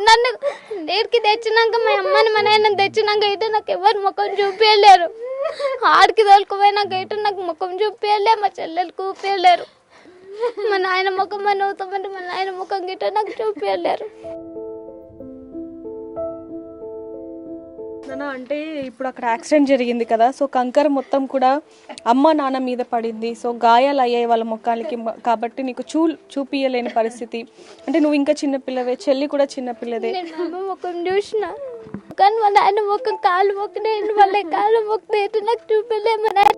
నన్ను నేటికి తెచ్చినాక మా అమ్మని మా నాయన తెచ్చినాక అయితే నాకు ఎవరు ముఖం చూపించలేరు. ఆడికి తోలుకుపోయినాక అయితే నాకు ముఖం చూపించలే, మా చెల్లెలు చూపించలేరు. మా నాయన ముఖం అని అవుతామంటే మా నాయన ముఖం గిట్ట నాకు చూపించలేరు. అంటే ఇప్పుడు అక్కడ యాక్సిడెంట్ జరిగింది కదా, సో కంకర మొత్తం కూడా అమ్మ నాన్న మీద పడింది. సో గాయాలు అయ్యాయి వాళ్ళ ముఖాలకి, కాబట్టి నీకు చూపియలేని పరిస్థితి. అంటే నువ్వు ఇంకా చిన్నపిల్లవే, చెల్లి కూడా చిన్నపిల్లదే. నేను అమ్మ ముఖం చూసిన కానీ మా నాయన ముఖం కాలు మొక్కనే వాళ్ళ కాలు మొక్కనే నాకు చూపించలే. మా నాయన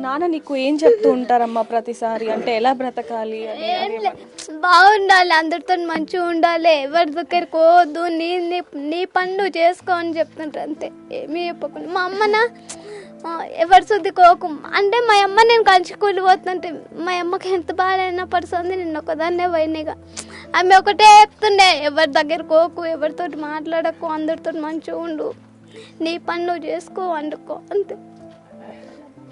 నాన్న నీకు ఏం చెప్తూ ఉంటారమ్మా ప్రతిసారి? అంటే ఎలా బ్రతకాలి అని? బాగుండాలి, అందరితో మంచిగా ఉండాలి, ఎవరి దగ్గరికి పోవద్దు, నీ పనులు చేసుకో అని చెప్తుంటారు. అంతే, ఏమీ చెప్పకుండా. మా అమ్మన ఎవరి శుద్ధి కోకు అంటే మా అమ్మ నేను కలిసి కూలిపోతుంటే మా అమ్మకి ఎంత బాధైనా పడుతుంది. నేను ఒకదాన్నే పోయినాయిగా. ఆమె ఒకటే చెప్తుండే, ఎవరి దగ్గర కోకు, ఎవరితో మాట్లాడకు, అందరితో మంచిగా ఉండు, నీ పని నువ్వు చేసుకో, వండుకో, అంతే.